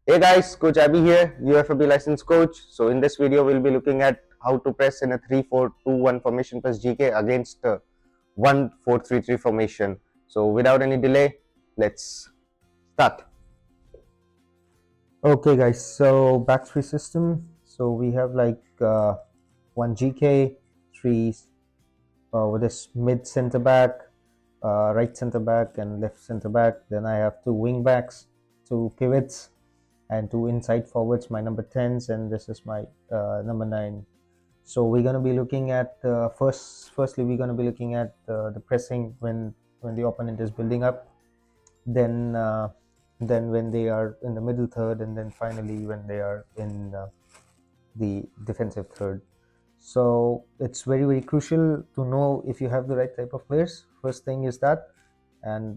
Hey guys, Coach Abby here, UFB licensed coach. So in this video, we'll be looking at how to press in a 3-4-2-1 formation plus GK against a 1-4-3-3 formation. So without any delay, let's start. Okay guys, so back three system. So we have like one GK, three with this mid center back, right center back and left center back. Then I have two wing backs, two pivots, and two inside forwards, my number 10s, and this is my number 9. So we're going to be looking at firstly we're going to be looking at the pressing when the opponent is building up, then when they are in the middle third, and then finally when they are in the defensive third. So it's very crucial to know if you have the right type of players. First thing is that, and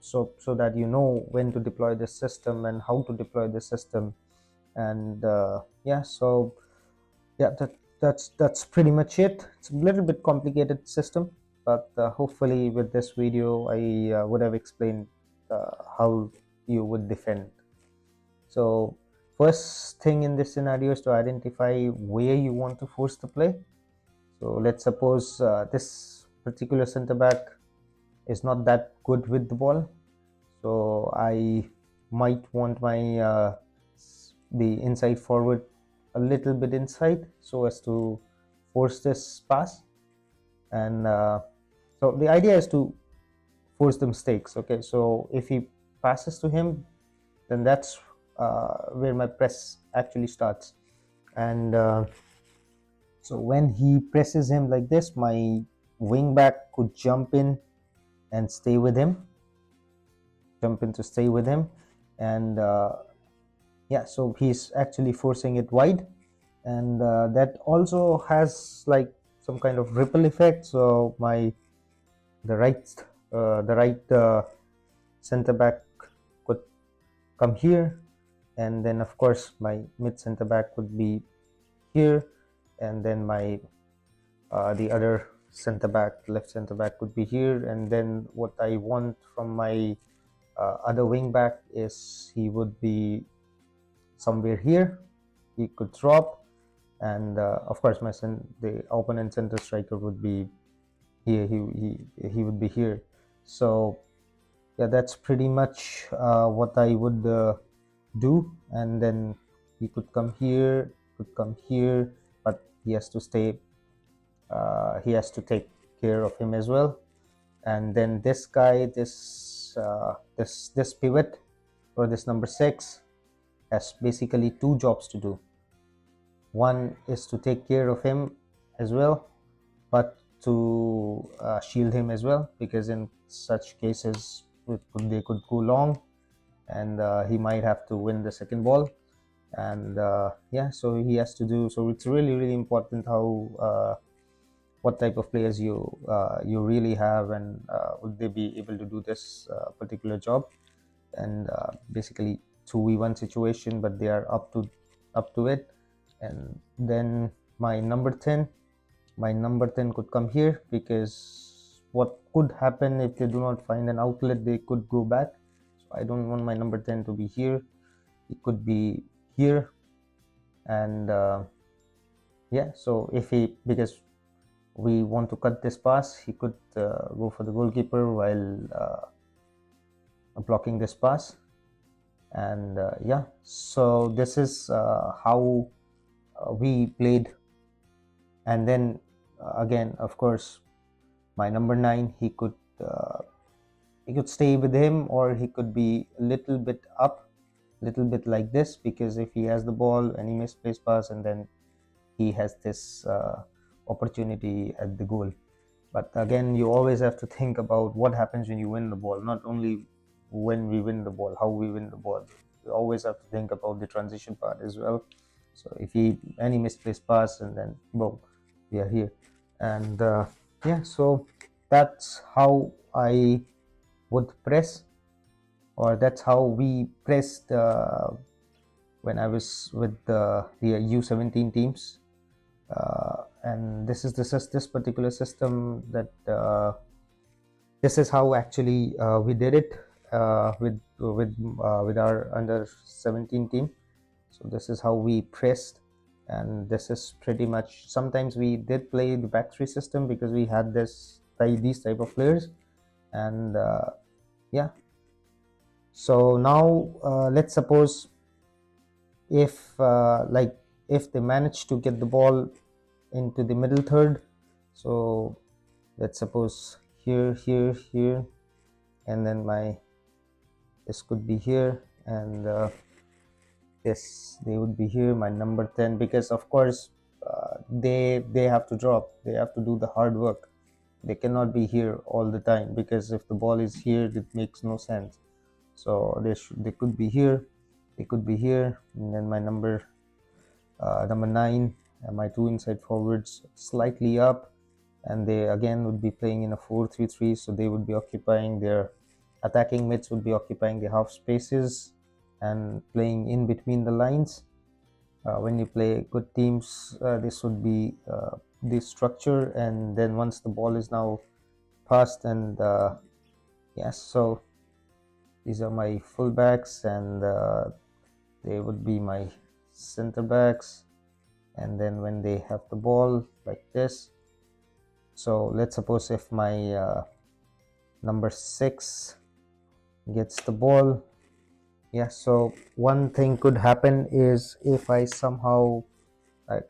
so that you know when to deploy this system and how to deploy this system. And that's pretty much it. It's a little bit complicated system, but hopefully with this video I would have explained how you would defend. So first thing in this scenario is to identify where you want to force the play. So let's suppose this particular center back is not that good with the ball, so I might want my the inside forward a little bit inside so as to force this pass. And so the idea is to force the mistakes. Okay, so if he passes to him, then that's where my press actually starts. And so when he presses him like this, my wing back could jump in and stay with him, and so he's actually forcing it wide, and that also has like some kind of ripple effect. So the right center back could come here, and then of course my mid center back would be here, and then my the other left center back would be here. And then what I want from my other wing back is he would be somewhere here. He could drop, and of course the opponent center striker would be here. He would be here. So yeah, that's pretty much what I would do. And then he could come here, but he has to stay. He has to take care of him as well. And then this guy, this pivot, or this number 6, has basically two jobs to do. One is to take care of him as well, but to shield him as well, because in such cases they could go long, and he might have to win the second ball. And so he has to do. So it's really important how what type of players you really have, and would they be able to do this particular job. And basically 2v1 situation, but they are up to it. And then my number 10 could come here, because what could happen if they do not find an outlet, they could go back. So I don't want my number 10 to be here. It could be here. And so if he, because we want to cut this pass, he could go for the goalkeeper while blocking this pass. And so this is how we played. And then again, of course, my number 9, he could stay with him, or he could be a little bit up, little bit like this, because if he has the ball and he misplays pass, and then he has this opportunity at the goal. But again, you always have to think about what happens when you win the ball, not only when we win the ball, how we win the ball. You always have to think about the transition part as well. So if any misplaced pass, and then boom, we are here. And so that's how I would press, or that's how we pressed when I was with the U17 teams. And this is this particular system that this is how actually we did it. with our under 17 team. So this is how we pressed, and this is pretty much, sometimes we did play the back three system because we had these type of players. And yeah, so now let's suppose if they manage to get the ball into the middle third. So let's suppose here, and then this could be here, and yes, they would be here, my number 10, because of course they have to drop, they have to do the hard work. They cannot be here all the time, because if the ball is here, it makes no sense. So they could be here, they could be here, and then my number 9, and my two inside forwards slightly up, and they again would be playing in a 4-3-3. So they would be occupying their attacking mids, would be occupying the half spaces and playing in between the lines. When you play good teams, this would be the structure. And then once the ball is now passed, and yes, so these are my fullbacks, and they would be my center backs. And then when they have the ball like this, so let's suppose if my number 6 gets the ball, yeah, so one thing could happen is, if I somehow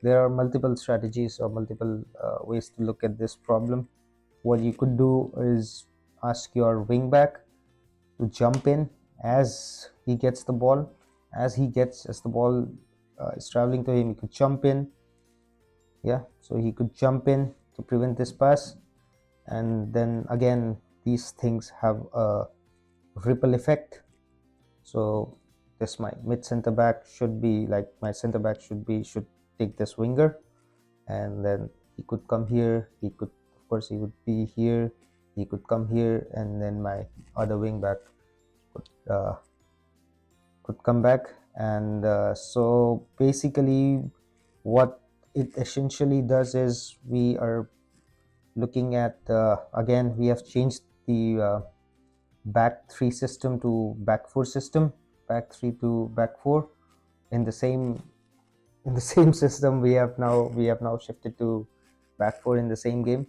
there are multiple strategies or multiple ways to look at this problem. What you could do is ask your wing back to jump in as he gets the ball. As the ball is traveling to him, he could jump in. Yeah, so he could jump in to prevent this pass. And then again, these things have a ripple effect. So this, my mid center back should be like, my center back should take this winger, and then he could come here, he could, of course he would be here, he could come here, and then my other wing back could come back. And so basically what it essentially does is, we are looking at again, we have changed the back 3 system to back 4 system, back 3 to back 4. In the same system, we have now shifted to back 4 in the same game.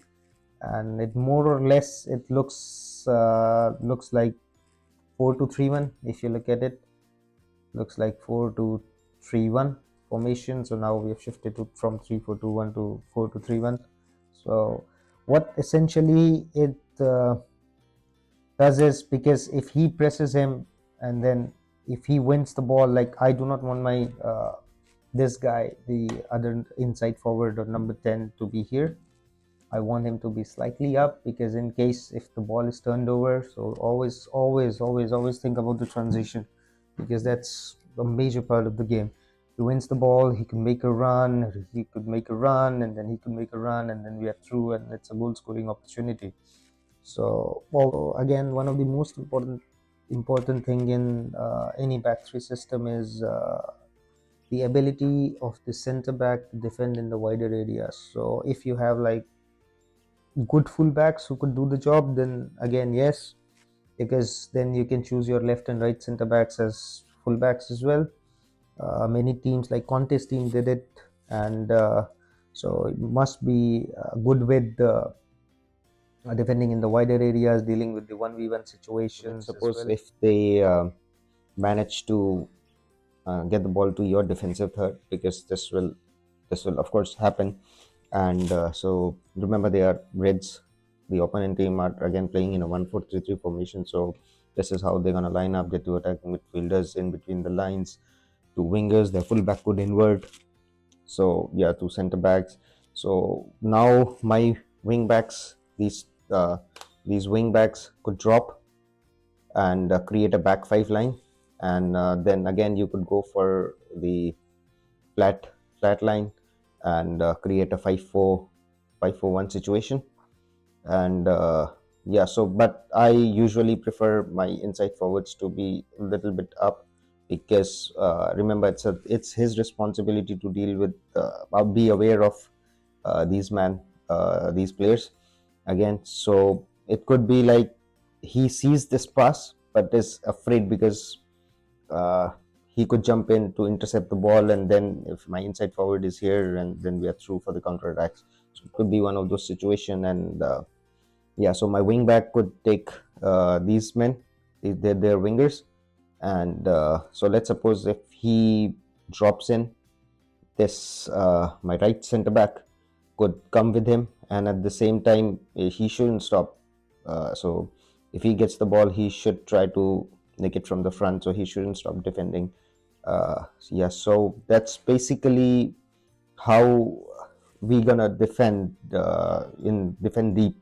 And it more or less, it looks like 4-2-3-1. If you look at it, looks like 4-2-3-1 formation. So now we have shifted from 3-4-2-1 to 4-2-3-1. So what essentially it does is, because if he presses him, and then if he wins the ball, like, I do not want my this guy, the other inside forward or number 10, to be here. I want him to be slightly up, because in case if the ball is turned over, so always think about the transition, because that's a major part of the game. He wins the ball, he can make a run, and then he can make a run, and then we are through, and it's a goal scoring opportunity. So, well, again, one of the most important thing in any back 3 system is the ability of the center back to defend in the wider areas. So if you have like good fullbacks who could do the job, then again, yes, because then you can choose your left and right center backs as fullbacks as well. Many teams, like Conte's team, did it. And so it must be good with defending in the wider areas, dealing with the 1v1 situations. Suppose if they manage to get the ball to your defensive third, because this will of course happen. And so remember, they are Reds, the opponent team are again playing in a 1-4-3-3 formation. So this is how they're going to line up: the two attacking midfielders in between the lines, two wingers, their fullback could invert, so yeah, two center backs. So now my wing backs, these wing backs could drop and create a back 5 line. And then again, you could go for the flat line and create a 5-4-1 situation. And yeah, so but I usually prefer my inside forwards to be a little bit up, because remember, it's his responsibility to deal with be aware of these players again. So it could be like, he sees this pass, but is afraid because uh, he could jump in to intercept the ball, and then if my inside forward is here, and then we are through for the counter attacks. So it could be one of those situations. And yeah, so my wing back could take these men, they're wingers, and so let's suppose if he drops in, this my right center back could come with him, and at the same time he shouldn't stop. So if he gets the ball, he should try to nick it from the front, so he shouldn't stop defending. Yeah, so that's basically how we gonna defend deep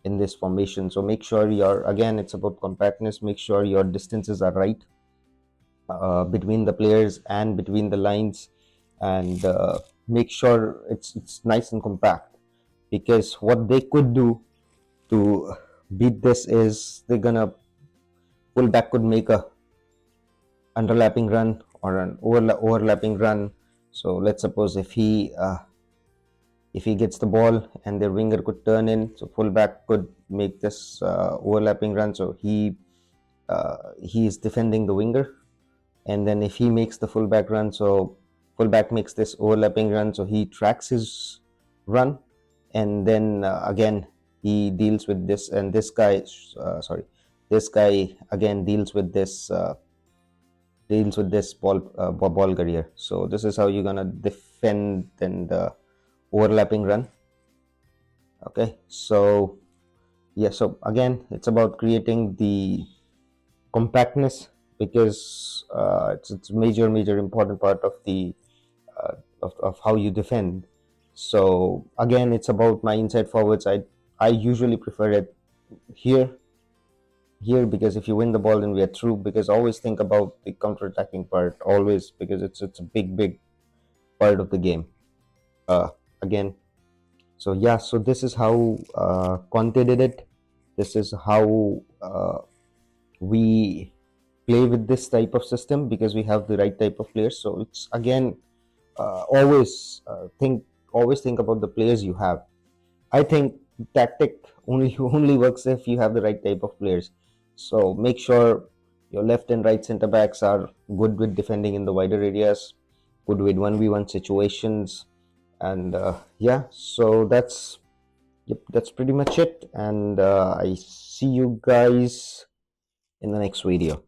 in this formation. So make sure you're, again, it's about compactness. Make sure your distances are right between the players and between the lines, and make sure it's nice and compact, because what they could do to beat this is they're gonna fullback could make a underlapping run or an overlapping run. So let's suppose if he gets the ball and their winger could turn in, so fullback could make this overlapping run, so he is defending the winger. And then if he makes the fullback run, so fullback makes this overlapping run, so he tracks his run, and then again he deals with this, and this guy this guy again deals with this ball carrier. So this is how you're gonna defend then the overlapping run. Okay, so yeah, so again it's about creating the compactness, because it's a major important part of the of how you defend. So again, it's about my inside forwards. I usually prefer it here because if you win the ball, then we are through. Because always think about the counter attacking part, always, because it's a big part of the game. Again, so yeah, so this is how Conte did it. This is how we play with this type of system, because we have the right type of players. So it's, again, always think about the players you have. I think tactic only only works if you have the right type of players. So make sure your left and right center backs are good with defending in the wider areas, good with 1v1 situations, and yeah, so that's pretty much it. And I see you guys in the next video.